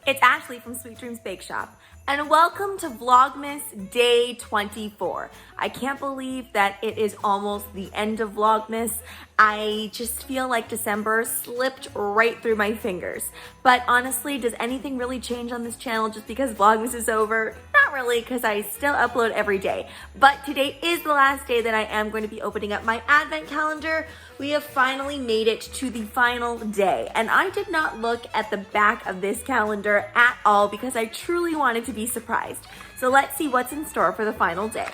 It's Ashleigh from Sweet Dreams Bake Shop, and welcome to Vlogmas Day 24. I can't believe that it is almost the end of Vlogmas. I just feel like December slipped right through my fingers. But honestly, does anything really change on this channel just because Vlogmas is over? Not really, because I still upload every day. But today is the last day that I am going to be opening up my advent calendar. We have finally made it to the final day, and I did not look at the back of this calendar at all because I truly wanted to be surprised. So let's see what's in store for the final day.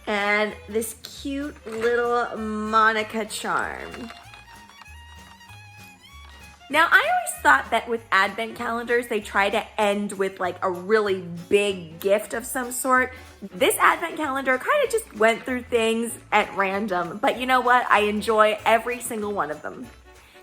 And this cute little Monica charm. Now, I always thought that with advent calendars, they try to end with like a really big gift of some sort. This advent calendar kind of just went through things at random, but you know what? I enjoy every single one of them.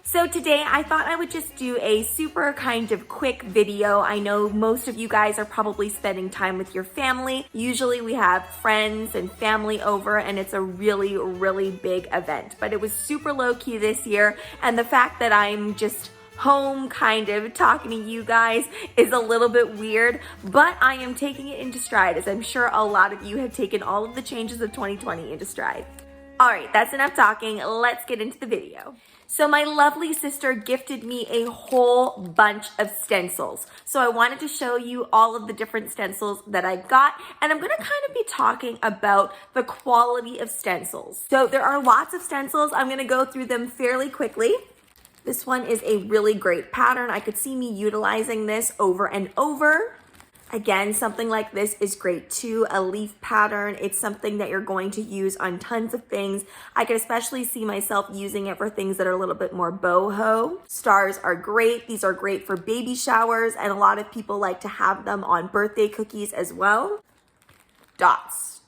So today I thought I would just do a super kind of quick video. I know most of you guys are probably spending time with your family. Usually we have friends and family over and it's a really, really big event, but it was super low key this year. And the fact that I'm just home kind of talking to you guys is a little bit weird, but I am taking it into stride, as I'm sure a lot of you have taken all of the changes of 2020 into stride. All right, that's enough talking. Let's get into the video. So my lovely sister gifted me a whole bunch of stencils. So I wanted to show you all of the different stencils that I got, and I'm gonna kind of be talking about the quality of stencils. So there are lots of stencils. I'm gonna go through them fairly quickly. This one is a really great pattern. I could see me utilizing this over and over. Again, something like this is great too, a leaf pattern. It's something that you're going to use on tons of things. I could especially see myself using it for things that are a little bit more boho. Stars are great. These are great for baby showers, and a lot of people like to have them on birthday cookies as well. Dots,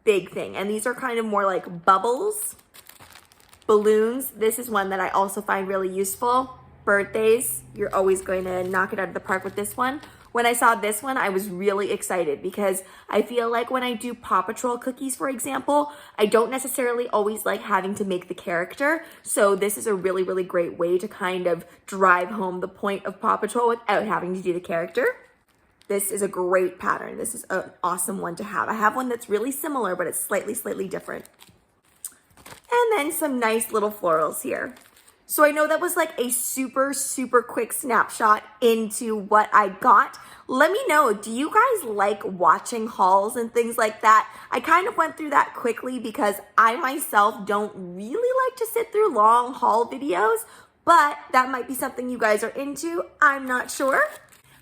big thing. And these are kind of more like bubbles. Balloons, this is one that I also find really useful. Birthdays, you're always going to knock it out of the park with this one. When I saw this one, I was really excited because I feel like when I do Paw Patrol cookies, for example, I don't necessarily always like having to make the character. So this is a really, really great way to kind of drive home the point of Paw Patrol without having to do the character. This is a great pattern. This is an awesome one to have. I have one that's really similar, but it's slightly different. And then some nice little florals here. So I know that was like a super quick snapshot into what I got. Let me know, do you guys like watching hauls and things like that? I kind of went through that quickly because I myself don't really like to sit through long haul videos, but that might be something you guys are into. I'm not sure.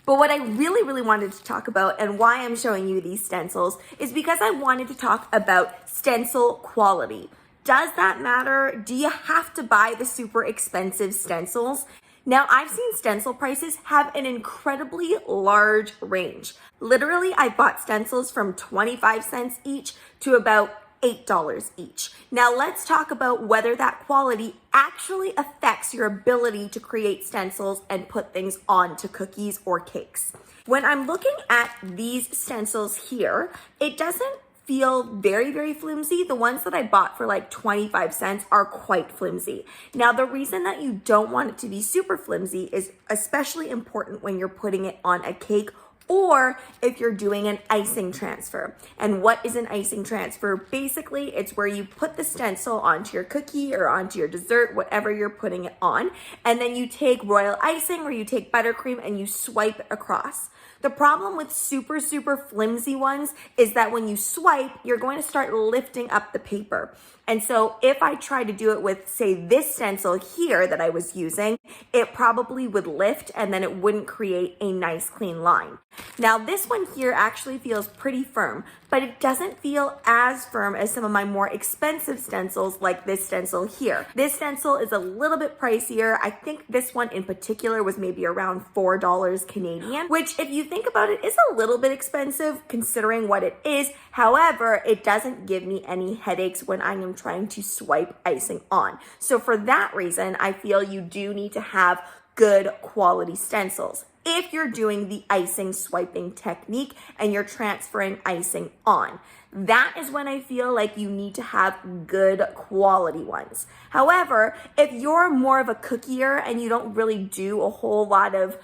But what I really wanted to talk about and why I'm showing you these stencils is because I wanted to talk about stencil quality. Does that matter? Do you have to buy the super expensive stencils? Now, I've seen stencil prices have an incredibly large range. Literally, I bought stencils from 25 cents each to about $8 each. Now, let's talk about whether that quality actually affects your ability to create stencils and put things onto cookies or cakes. When I'm looking at these stencils here, it doesn't feel very flimsy. The ones that I bought for like 25 cents are quite flimsy. Now, the reason that you don't want it to be super flimsy is especially important when you're putting it on a cake or if you're doing an icing transfer. And what is an icing transfer? Basically, it's where you put the stencil onto your cookie or onto your dessert, whatever you're putting it on, and then you take royal icing or you take buttercream and you swipe it across. The problem with super flimsy ones is that when you swipe, you're going to start lifting up the paper. And so if I try to do it with, say, this stencil here that I was using, it probably would lift and then it wouldn't create a nice clean line. Now, this one here actually feels pretty firm, but it doesn't feel as firm as some of my more expensive stencils like this stencil here. This stencil is a little bit pricier. I think this one in particular was maybe around $4 Canadian, which if you think about it is a little bit expensive considering what it is. However, it doesn't give me any headaches when I am trying to swipe icing on. So for that reason, I feel you do need to have good quality stencils. if you're doing the icing swiping technique and you're transferring icing on. That is when I feel like you need to have good quality ones. However, if you're more of a cookier and you don't really do a whole lot of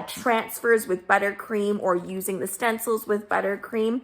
transfers with buttercream or using the stencils with buttercream,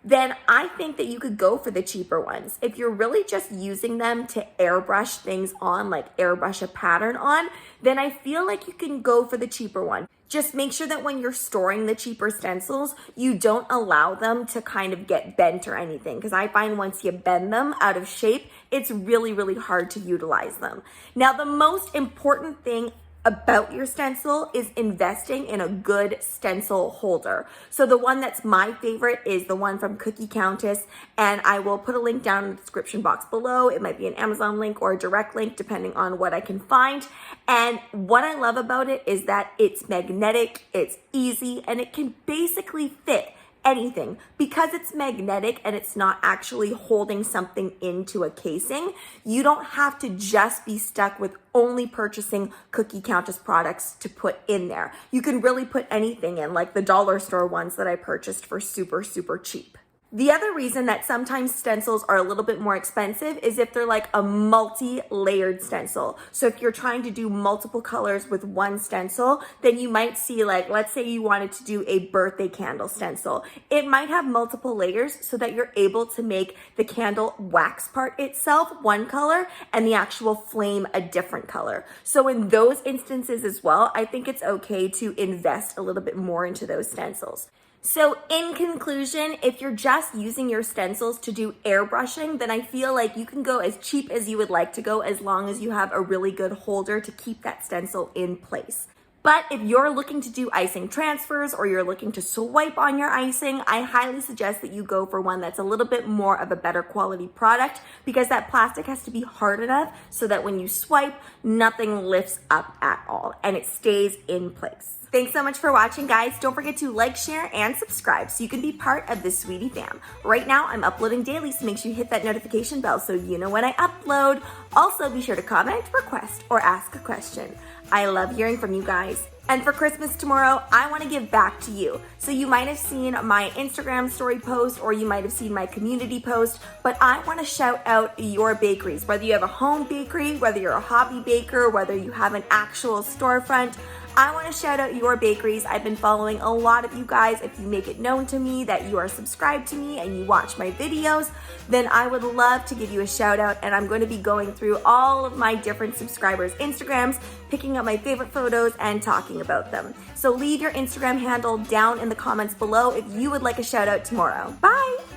then I think that you could go for the cheaper ones. If you're really just using them to airbrush things on, like airbrush a pattern on, then I feel like you can go for the cheaper one. Just make sure that when you're storing the cheaper stencils, you don't allow them to kind of get bent or anything, because I find once you bend them out of shape, it's really, really hard to utilize them. Now, the most important thing about your stencil is investing in a good stencil holder. So the one that's my favorite is the one from Cookie Countess, and I will put a link down in the description box below. It might be an Amazon link or a direct link depending on what I can find. And what I love about it is that it's magnetic, it's easy, and it can basically fit anything. Because it's magnetic and it's not actually holding something into a casing, you don't have to just be stuck with only purchasing Cookie Countess products to put in there. You can really put anything in, like the dollar store ones that I purchased for super, super cheap. The other reason that sometimes stencils are a little bit more expensive is if they're like a multi-layered stencil. So if you're trying to do multiple colors with one stencil, then you might see, like, let's say you wanted to do a birthday candle stencil. It might have multiple layers so that you're able to make the candle wax part itself one color and the actual flame a different color. So in those instances as well, I think it's okay to invest a little bit more into those stencils. So in conclusion, if you're just using your stencils to do airbrushing, then I feel like you can go as cheap as you would like to go as long as you have a really good holder to keep that stencil in place. But if you're looking to do icing transfers or you're looking to swipe on your icing, I highly suggest that you go for one that's a little bit more of a better quality product, because that plastic has to be hard enough so that when you swipe, nothing lifts up at all and it stays in place. Thanks so much for watching, guys. Don't forget to like, share, and subscribe so you can be part of the Sweetie fam. Right now, I'm uploading daily, so make sure you hit that notification bell so you know when I upload. Also, be sure to comment, request, or ask a question. I love hearing from you guys. And for Christmas tomorrow, I want to give back to you. So you might have seen my Instagram story post or you might have seen my community post, but I want to shout out your bakeries. Whether you have a home bakery, whether you're a hobby baker, whether you have an actual storefront, I want to shout out your bakeries. I've been following a lot of you guys. If you make it known to me that you are subscribed to me and you watch my videos, then I would love to give you a shout out. And I'm going to be going through all of my different subscribers' Instagrams, picking up my favorite photos and talking about them. So leave your Instagram handle down in the comments below if you would like a shout out tomorrow. Bye!